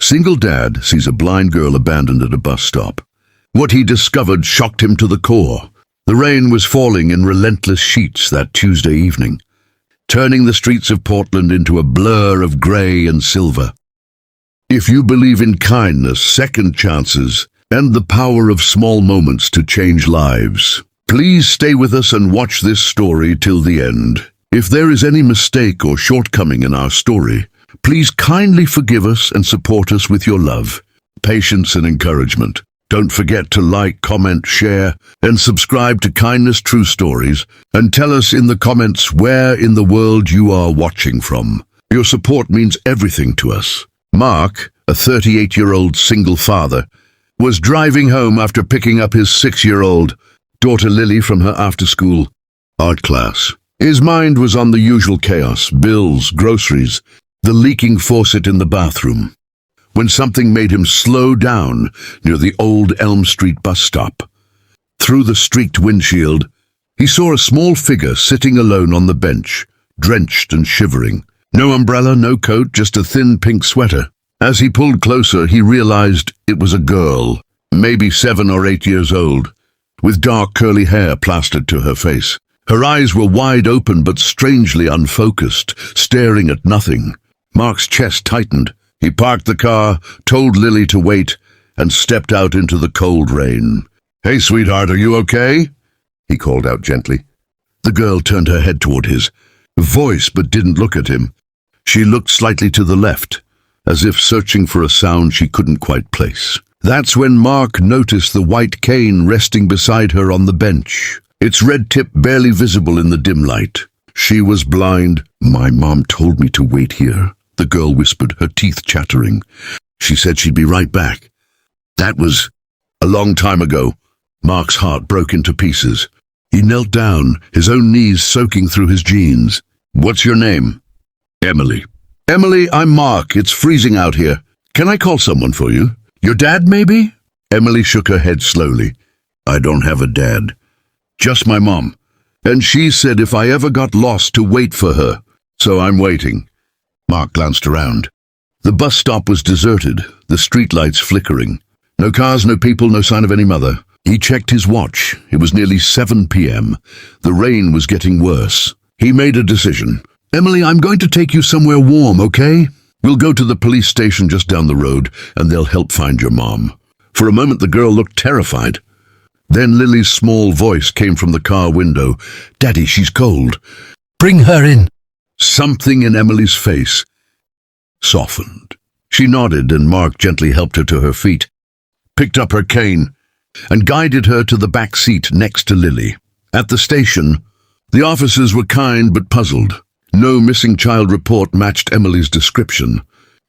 Single dad sees a blind girl abandoned at a bus stop. What he discovered shocked him to the core. The rain was falling in relentless sheets that Tuesday evening, turning the streets of Portland into a blur of grey and silver. If you believe in kindness, second chances, and the power of small moments to change lives, please stay with us and watch this story till the end. If there is any mistake or shortcoming in our story, please kindly forgive us and support us with your love, patience and encouragement. Don't forget to like, comment, share, and subscribe to Kindness True Stories, and tell us in the comments where in the world you are watching from. Your support means everything to us. Mark, a 38-year-old single father, was driving home after picking up his 6-year-old daughter Lily from her after-school art class. His mind was on the usual chaos, bills, groceries, the leaking faucet in the bathroom, when something made him slow down near the old Elm Street bus stop. Through the streaked windshield, he saw a small figure sitting alone on the bench, drenched and shivering. No umbrella, no coat, just a thin pink sweater. As he pulled closer, he realized it was a girl, maybe 7 or 8 years old, with dark curly hair plastered to her face. Her eyes were wide open but strangely unfocused, staring at nothing. Mark's chest tightened. He parked the car, told Lily to wait, and stepped out into the cold rain. "Hey, sweetheart, are you okay?" he called out gently. The girl turned her head toward his voice but didn't look at him. She looked slightly to the left, as if searching for a sound she couldn't quite place. That's when Mark noticed the white cane resting beside her on the bench, its red tip barely visible in the dim light. She was blind. "My mom told me to wait here," the girl whispered, her teeth chattering. "She said she'd be right back." That was a long time ago. Mark's heart broke into pieces. He knelt down, his own knees soaking through his jeans. "What's your name?" "Emily." "Emily, I'm Mark. It's freezing out here. Can I call someone for you? Your dad, maybe?" Emily shook her head slowly. "I don't have a dad. Just my mom. And she said if I ever got lost to wait for her. So I'm waiting." Mark glanced around. The bus stop was deserted, the streetlights flickering. No cars, no people, no sign of any mother. He checked his watch. It was nearly 7 p.m. The rain was getting worse. He made a decision. "Emily, I'm going to take you somewhere warm, okay? We'll go to the police station just down the road, and they'll help find your mom." For a moment, the girl looked terrified. Then Lily's small voice came from the car window. "Daddy, she's cold." "Bring her in." Something in Emily's face softened. She nodded, and Mark gently helped her to her feet, picked up her cane, and guided her to the back seat next to Lily. At the station, the officers were kind but puzzled. No missing child report matched Emily's description.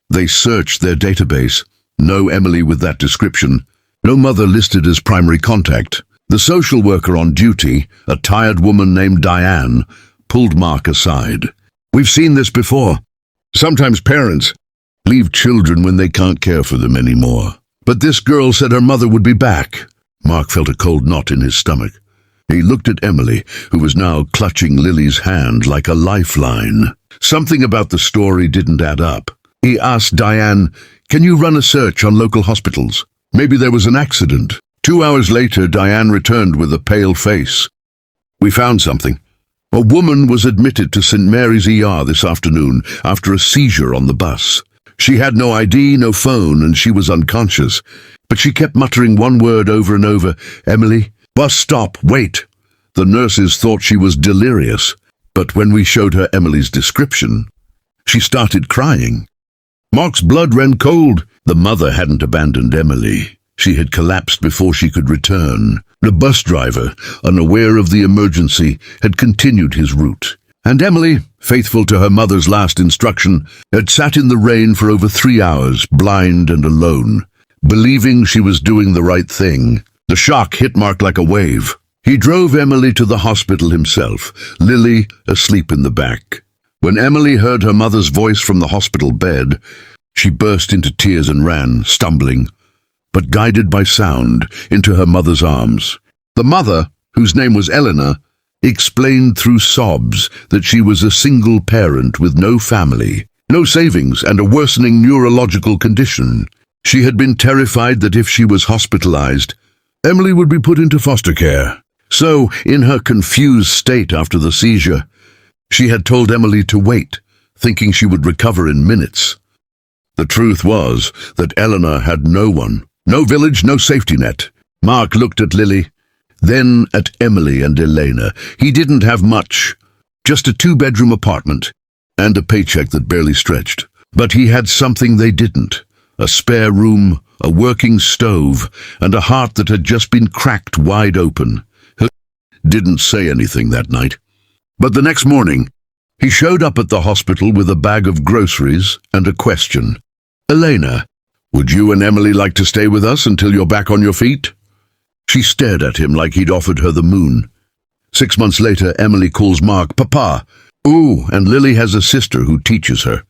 They searched their database. No Emily with that description. No mother listed as primary contact. The social worker on duty, a tired woman named Diane, pulled Mark aside. "We've seen this before. Sometimes parents leave children when they can't care for them anymore. But this girl said her mother would be back." Mark felt a cold knot in his stomach. He looked at Emily, who was now clutching Lily's hand like a lifeline. Something about the story didn't add up. He asked Diane, "Can you run a search on local hospitals? Maybe there was an accident." 2 hours later, Diane returned with a pale face. "We found something. A woman was admitted to St. Mary's ER this afternoon after a seizure on the bus. She had no ID, no phone, and she was unconscious. But she kept muttering one word over and over, 'Emily, bus stop, wait.' The nurses thought she was delirious, but when we showed her Emily's description, she started crying." Mark's blood ran cold. The mother hadn't abandoned Emily. She had collapsed before she could return. The bus driver, unaware of the emergency, had continued his route. And Emily, faithful to her mother's last instruction, had sat in the rain for over 3 hours, blind and alone, believing she was doing the right thing. The shock hit Mark like a wave. He drove Emily to the hospital himself, Lily asleep in the back. When Emily heard her mother's voice from the hospital bed, she burst into tears and ran, stumbling, but guided by sound, into her mother's arms. The mother, whose name was Eleanor, explained through sobs that she was a single parent with no family. no savings, and a worsening neurological condition. She had been terrified that if she was hospitalized, Emily would be put into foster care. So, in her confused state after the seizure, she had told Emily to wait, thinking she would recover in minutes. The truth was that Eleanor had no one, no village, no safety net. Mark looked at Lily, then at Emily and Elena. He didn't have much, just a 2-bedroom apartment and a paycheck that barely stretched. But he had something they didn't: a spare room, a working stove, and a heart that had just been cracked wide open. He didn't say anything that night. But the next morning, he showed up at the hospital with a bag of groceries and a question. "Elena, would you and Emily like to stay with us until you're back on your feet?" She stared at him like he'd offered her the moon. 6 months later, Emily calls Mark Papa. Ooh, and Lily has a sister who teaches her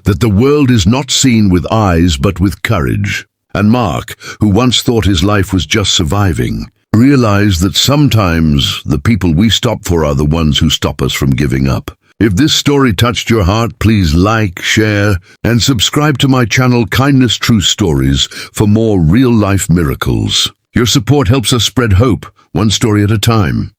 that the world is not seen with eyes but with courage. And Mark, who once thought his life was just surviving, realized that sometimes the people we stop for are the ones who stop us from giving up. If this story touched your heart, please like, share, and subscribe to my channel Kindness True Stories for more real-life miracles. Your support helps us spread hope, one story at a time.